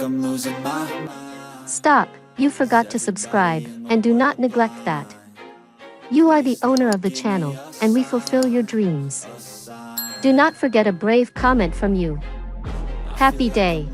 I'm losing my mind. Stop, you forgot to subscribe, and do not neglect that. You are the owner of the channel, and we fulfill your dreams. Do not forget a brave comment from you. Happy day.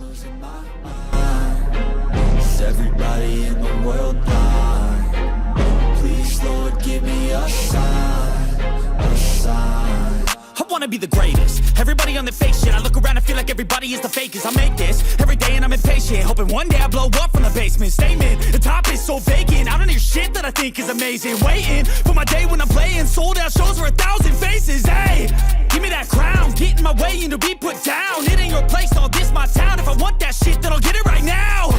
Is everybody in the world blind? Please, Lord, give me a sign, a sign. I wanna be the greatest. Everybody on the fake shit. I look around and feel like everybody is the fakest. I make this every day and I'm impatient, hoping one day I blow up from the basement. Statement, the top is so vacant. I don't hear shit that I think is amazing. Waiting for my day when I'm playing sold out shows for 1,000 faces. Hey, give me that crown, get in my way and to be put down. It ain't your place, all this my town. If I want that shit, then I'll get it right now.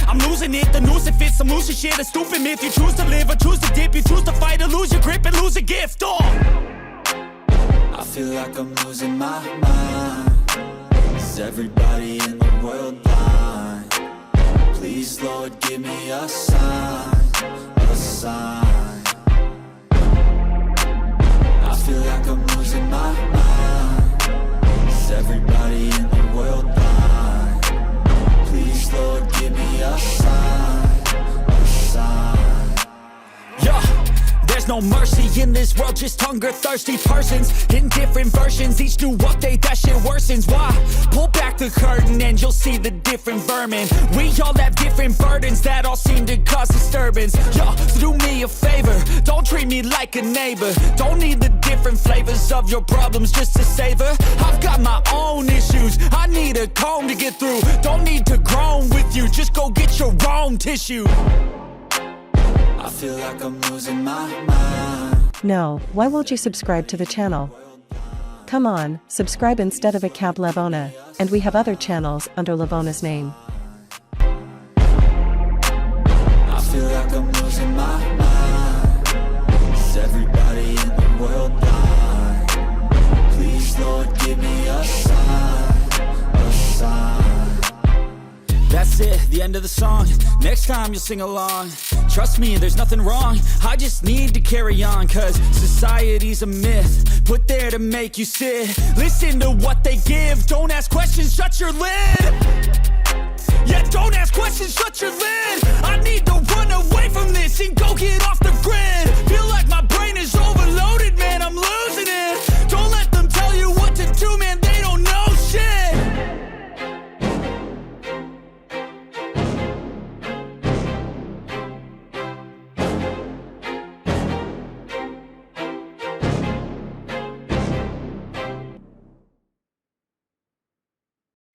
I'm losing it, the noose it fits, some losing shit. A stupid myth, you choose to live or choose to dip. You choose to fight or lose your grip and lose a gift. I feel like I'm losing my mind. Is everybody in the world blind? Please, Lord, give me a sign, a sign. I feel like I'm losing my mind. Is everybody in the world blind? Please, Lord, give me a sign, a sign. Yeah. There's no mercy in this world, just hunger-thirsty persons in different versions, each new update, that shit worsens. Why? Pull back the curtain and you'll see the different vermin. We all have different burdens that all seem to cause disturbance. Yo, so do me a favor, don't treat me like a neighbor. Don't need the different flavors of your problems just to savor. I've got my own issues, I need a comb to get through. Don't need to groan with you, just go get your own tissue. I feel like I'm losing my mind. No, why won't you subscribe to the channel? Come on, subscribe instead of account Levona, and we have other channels under Levona's name. I feel like I'm losing my mind. Is everybody in the world blind? Please, Lord, give me a sign, a sign. That's it, the end of the song. Next time you'll sing along. Trust me, there's nothing wrong. I just need to carry on, cause society's a myth put there to make you sit. Listen to what they give. Don't ask questions, shut your lid. Yeah, don't ask questions, shut your lid. I need to run away from this and go get off the grid. Feel like my brain is overloaded, man, I'm losing it. Don't let them tell you what to do, man, they don't know shit.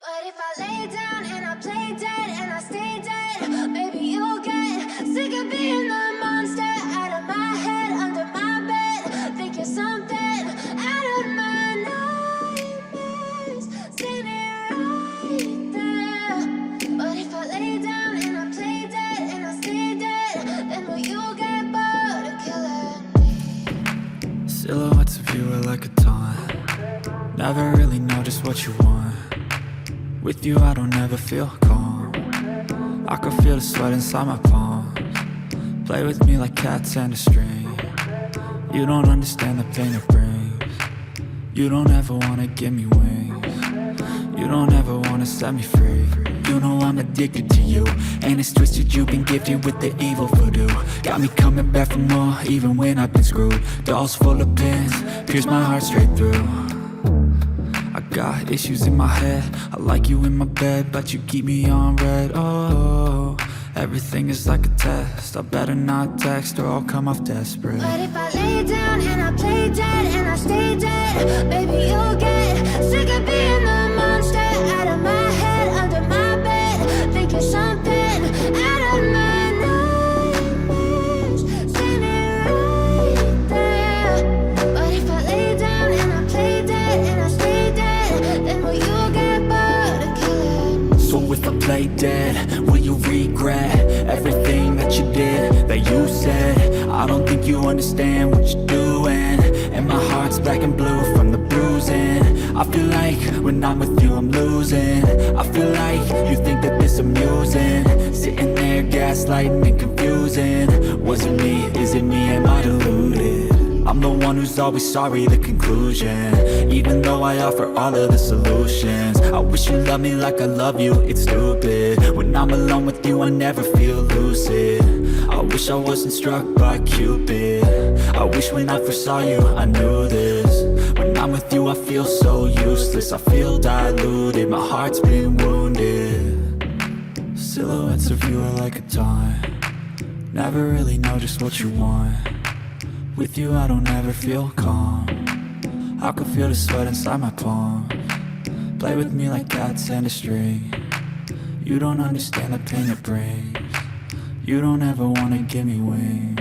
But if I lay down and I play dead and I stay dead, maybe you'll get sick of being the monster out of my head, under my bed. Think you're something out of my nightmares, standing right there. But if I lay down and I play dead and I stay dead, then will you get bored of killing me? Silhouettes of you are like a taunt. Never really know just what you want. With you I don't ever feel calm. I can feel the sweat inside my palms. Play with me like cats and a string. You don't understand the pain it brings. You don't ever wanna give me wings. You don't ever wanna set me free. You know I'm addicted to you, and it's twisted, you've been gifted with the evil voodoo. Got me coming back for more, even when I've been screwed. Dolls full of pins, pierce my heart straight through. I got issues in my head, I like you in my bed, but you keep me on red. Oh, everything is like a test. I better not text or I'll come off desperate. But if I lay down and I play dead and I stay dead, maybe you'll get sick of being the monster out of my head, under my bed. Think you're something out of my nightmares, standing right there. But if I lay down and I play dead and I stay dead, then will you get bored of killing me? So if I play dead, will you regret everything that you did, that you said? I don't think you understand what you're doing, and my heart's black and blue from the bruising. I feel like when I'm with you I'm losing. I feel like you think that this amusing, sitting there gaslighting and confusing. Was it me? Is it me? Am I deluded? I I'm the one who's always sorry, the conclusion. Even though I offer all of the solutions, I wish you loved me like I love you, it's stupid. When I'm alone with you I never feel lucid. I wish I wasn't struck by Cupid. I wish when I first saw you I knew this. When I'm with you I feel so useless, I feel diluted, my heart's been wounded. Silhouettes of you are like a taunt, never really know just what you want. With you I don't ever feel calm, I can feel the sweat inside my palms. Play with me like cats and a string. You don't understand the pain it brings. You don't ever wanna give me wings.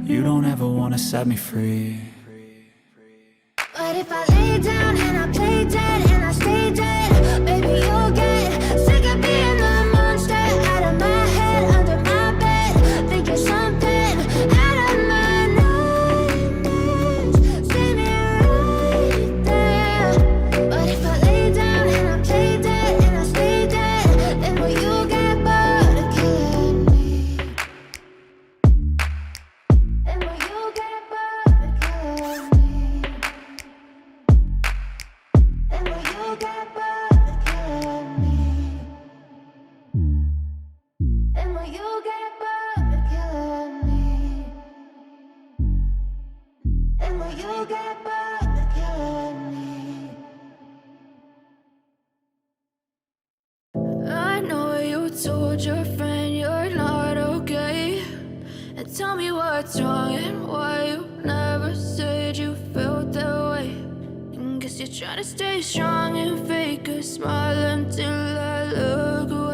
You don't ever wanna set me free. But if I lay down and I play dead and I stay dead, baby you'll get sick of being the monster out of my head, under my bed, thinking something out of my nightmares. See me right there. But if I lay down and I play dead and I stay dead, then will you get bored of killing me? Then will you get bored of killing me? And will you get bored of killing me? And will you get bored of killing me? And will you get bored of killing me? I know you told your friend you're not okay, and tell me what's wrong and why you never said you felt that way. Guess you're trying to stay strong and fake a smile until I look away.